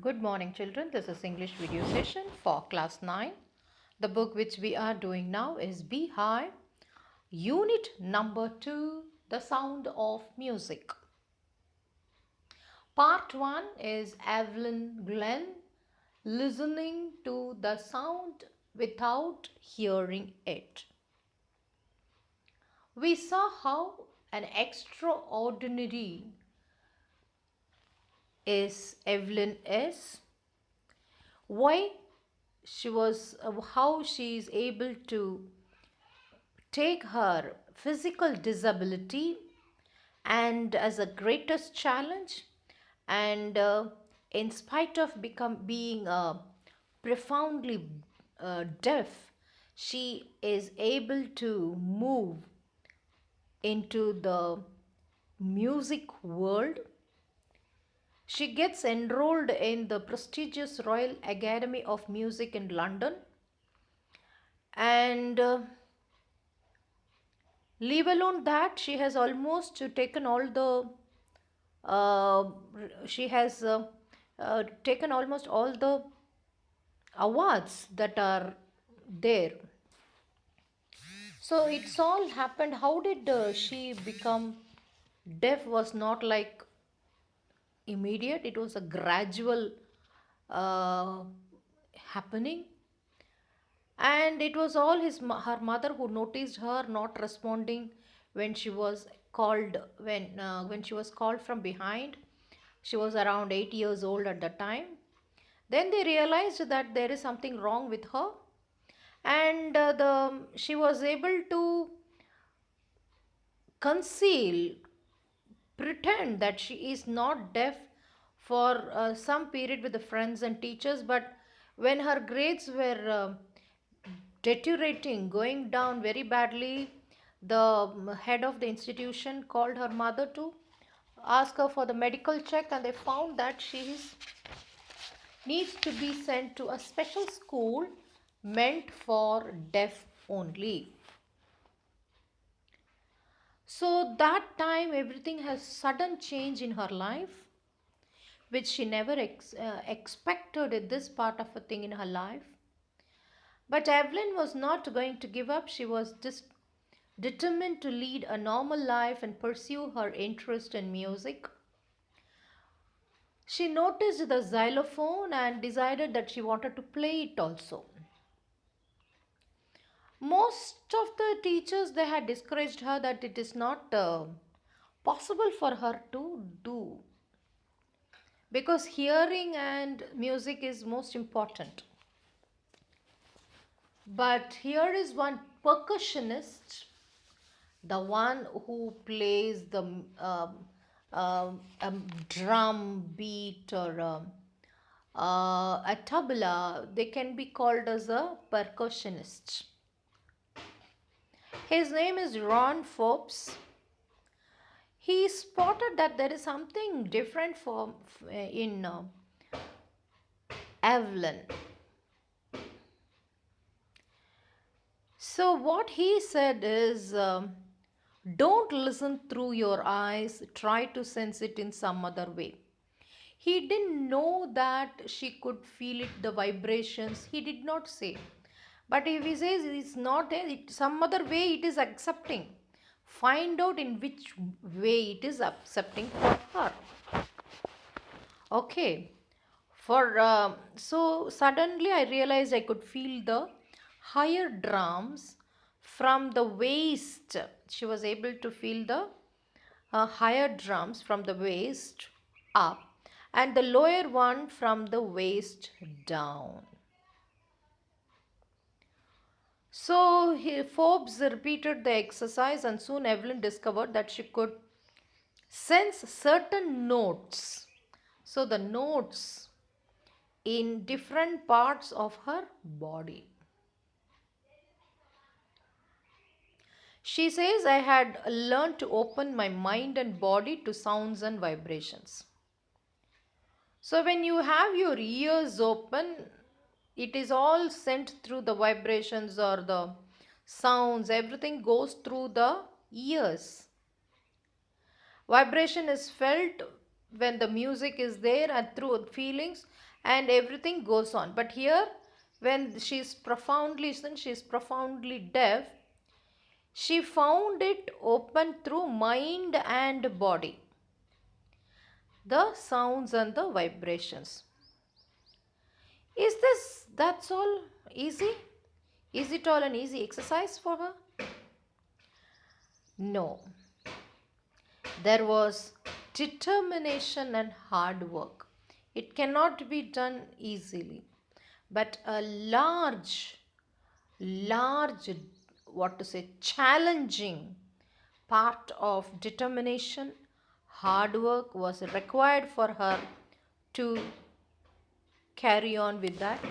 Good morning, children. This is English video session for class 9. The book which we are doing now is Beehive, unit number 2, The Sound of Music. Part 1 is Evelyn Glenn listening to the sound without hearing it. We saw how an extraordinary is Evelyn is, why she was how she is able to take her physical disability and as a greatest challenge, and in spite of being profoundly deaf, she is able to move into the music world. She gets enrolled in the prestigious Royal Academy of Music in London, and leave alone that she has almost taken all the uh, she has taken almost all the awards that are there. So it's all happened. How did she become deaf? Was not like immediate. It was a gradual uh, happening, and it was all her mother who noticed her not responding when she was called, when she was called from behind. She was around 8 years old at the time. Then they realized that there is something wrong with her, and the she was able to conceal, pretend that she is not deaf for some period with the friends and teachers. But when her grades were deteriorating, going down very badly, the head of the institution called her mother to ask her for the medical check, and they found that needs to be sent to a special school meant for deaf only. So that time everything has sudden change in her life, which she never expected at this part of a thing in her life. But Evelyn was not going to give up. She was just determined to lead a normal life and pursue her interest in music. She noticed the xylophone and decided that she wanted to play it also. Most of the teachers, they had discouraged her that it is not possible for her to do, because hearing and music is most important. But here is one percussionist, the one who plays the drum beat, or a tabla. They can be called as a percussionist. His name is Ron Forbes. He spotted that there is something different in Evelyn. So what he said is, don't listen through your eyes, try to sense it in some other way. He didn't know that she could feel it, the vibrations. He did not say. But if he says it's not there, some other way it is accepting. Find out in which way it is accepting for her. Okay. So suddenly I realized I could feel the higher drums from the waist. She was able to feel the higher drums from the waist up, and the lower one from the waist down. So Forbes repeated the exercise, and soon Evelyn discovered that she could sense certain notes. So the notes in different parts of her body. She says, I had learned to open my mind and body to sounds and vibrations. So when you have your ears open, it is all sent through the vibrations or the sounds. Everything goes through the ears. Vibration is felt when the music is there and through feelings, and everything goes on. But here, when she's profoundly, since she's profoundly deaf, she found it open through mind and body, the sounds and the vibrations. Is this that's all easy? Is it all an easy exercise for her? No. There was determination and hard work. It cannot be done easily, but a large, what to say, challenging part of determination, hard work was required for her to carry on with that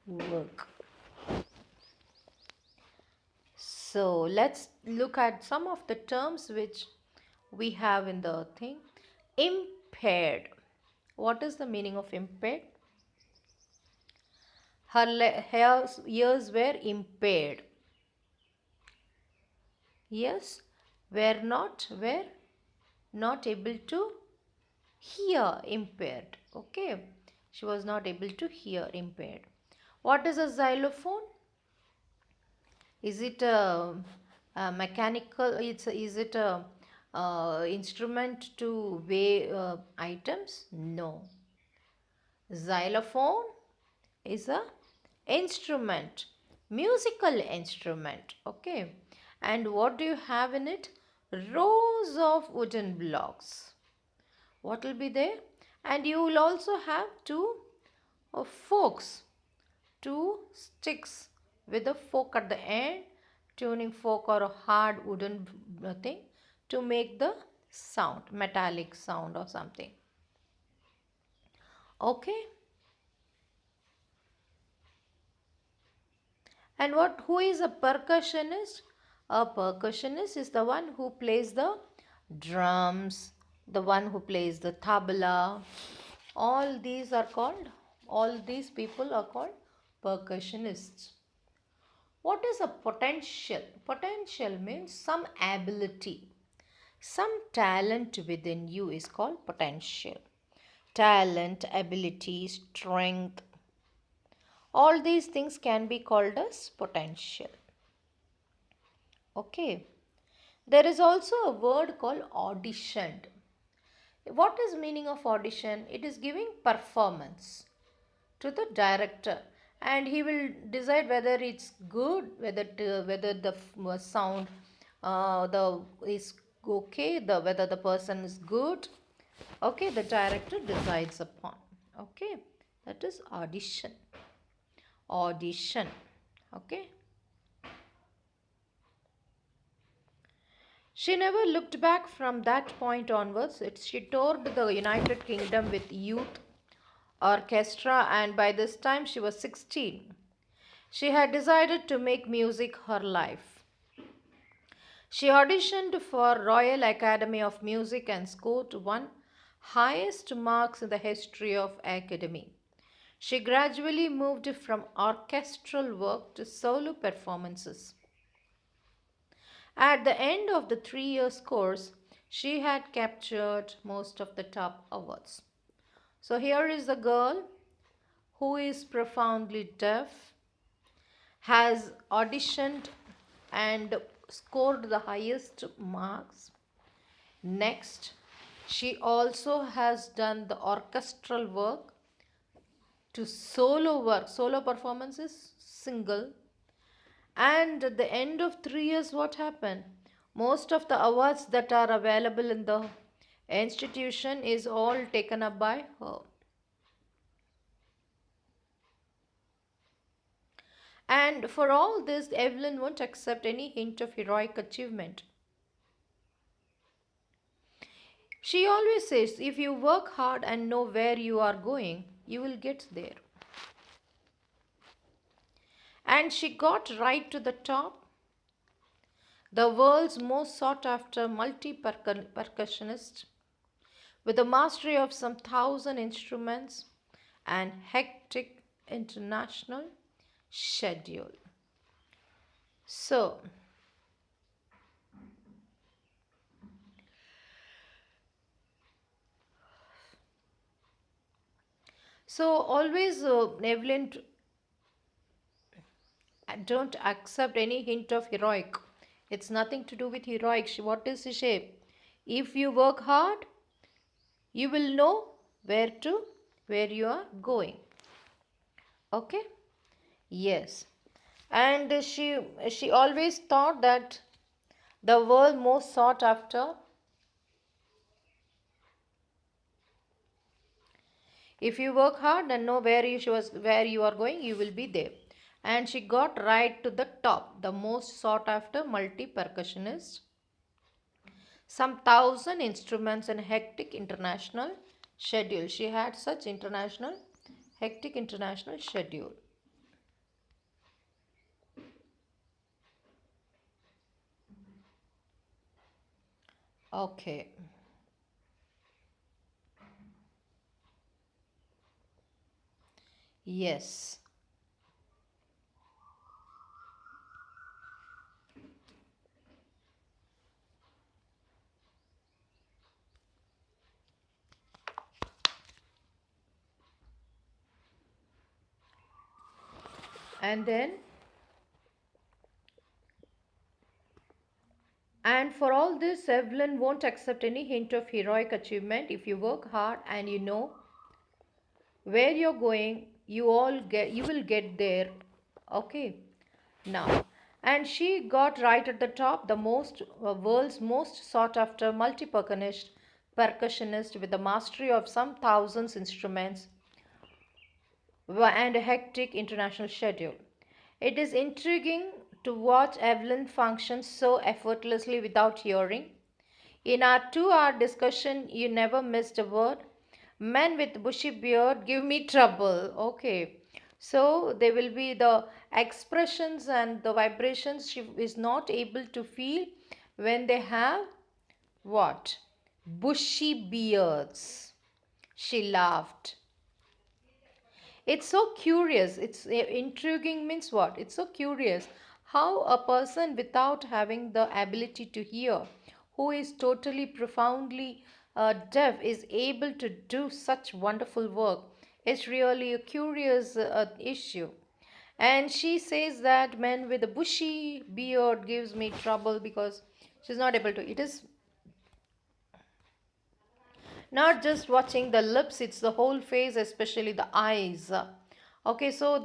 work. So let's look at some of the terms which we have in the thing. Impaired. What is the meaning of impaired? Her ears were impaired. Yes, were not able to hear, impaired. Okay, she was not able to hear, impaired. What is a xylophone? Is it a mechanical? Is it a instrument to weigh items? No. Xylophone is a instrument, musical instrument. Okay, and what do you have in it? Rows of wooden blocks. What will be there? And you will also have two forks, two sticks with a fork at the end, tuning fork or a hard wooden thing to make the sound, metallic sound or something. Okay. And who is a percussionist? A percussionist is the one who plays the drums, the one who plays the tabla. All these people are called percussionists. What is a potential? Potential means some ability, some talent within you is called potential. Talent, ability, strength, all these things can be called as potential. Okay. There is also a word called auditioned. What is meaning of audition? It is giving performance to the director, and he will decide whether it's good, whether the sound the is okay, the whether the person is good. Okay, the director decides upon. Okay, that is audition. Audition. Okay. She never looked back from that point onwards. She toured the United Kingdom with youth orchestra, and by this time she was 16. She had decided to make music her life. She auditioned for Royal Academy of Music and scored one highest marks in the history of academy. She gradually moved from orchestral work to solo performances. At the end of the 3 years course, she had captured most of the top awards. So here is a girl who is profoundly deaf, has auditioned and scored the highest marks. Next, she also has done the orchestral work to solo work. Solo performances, single. And at the end of 3 years, what happened? Most of the awards that are available in the institution is all taken up by her. And for all this, Evelyn won't accept any hint of heroic achievement. She always says, if you work hard and know where you are going, you will get there. And she got right to the top, the world's most sought after multi percussionist, with a mastery of some 1,000 instruments and hectic international schedule. So, So always, Evelyn, don't accept any hint of heroic. It's nothing to do with heroic. What is she say? If you work hard, you will know where you are going. Okay? Yes. And she always thought that the world most sought after, if you work hard and know where you are going, you will be there. And she got right to the top, the most sought after multi percussionist, some thousand instruments and hectic international schedule. She had such hectic international schedule. Okay. Yes. And then, and for all this, Evelyn won't accept any hint of heroic achievement. If you work hard and you know where you're going, you will get there. Okay. Now, and she got right at the top, the most world's most sought after multi percussionist with the mastery of some thousands instruments and a hectic international schedule. It is intriguing to watch Evelyn function so effortlessly without hearing. In our 2 hour discussion, you never missed a word. Men with bushy beard give me trouble. Okay. So there will be the expressions and the vibrations she is not able to feel when they have what? Bushy beards. She laughed. It's so curious. It's intriguing means what? It's so curious how a person without having the ability to hear, who is totally profoundly deaf, is able to do such wonderful work. It's really a curious issue. And she says that men with a bushy beard gives me trouble because she's not able to. It is not just watching the lips, it's the whole face, especially the eyes. Okay, so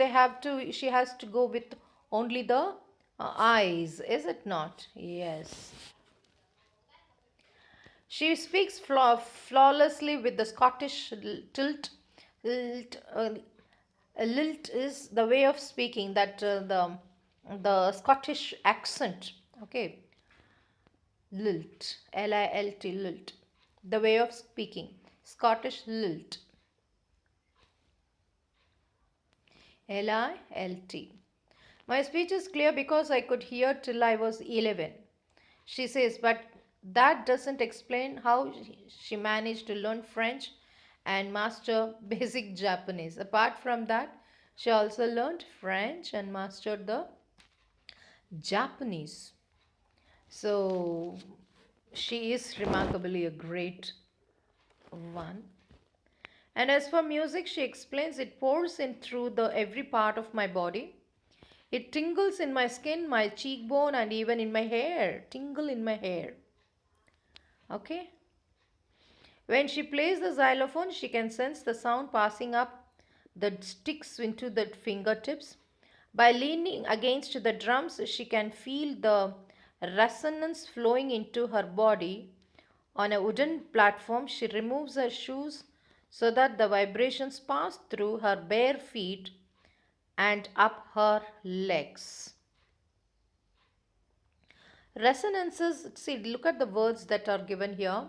she has to go with only the eyes, is it not? Yes. She speaks flawlessly with the Scottish tilt. Lilt, lilt is the way of speaking, that the Scottish accent. Okay, lilt, lilt, lilt, the way of speaking, Scottish lilt, lilt. My speech is clear because I could hear till I was 11. She says, but that doesn't explain how she managed to learn French and master basic Japanese. Apart from that, she also learned French and mastered the Japanese. So she is remarkably a great one. And as for music, she explains it pours in through the every part of my body. It tingles in my skin, my cheekbone, and even in my hair. Tingle in my hair. Okay? When she plays the xylophone, she can sense the sound passing up the sticks into the fingertips. By leaning against the drums, she can feel the resonance flowing into her body. On a wooden platform, she removes her shoes so that the vibrations pass through her bare feet and up her legs. Resonances, see, look at the words that are given here.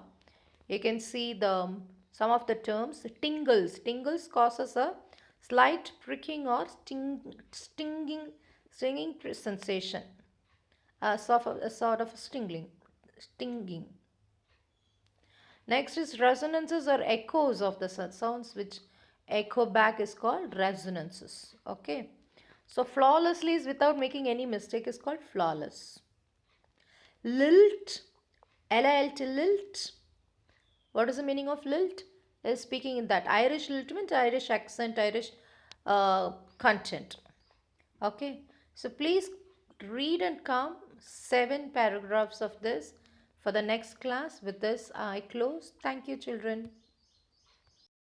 You can see some of the terms. Tingles causes a slight pricking or stinging sensation, a sort of stinging. Next is resonances or echoes of the sounds which echo back is called resonances. Okay, so flawlessly is without making any mistake is called flawless. Lilt, lilt. What is the meaning of lilt? is speaking in that Irish literature, Irish accent, Irish content. Okay, so please read and come 7 paragraphs of this for the next class. With this, I close. Thank you, children.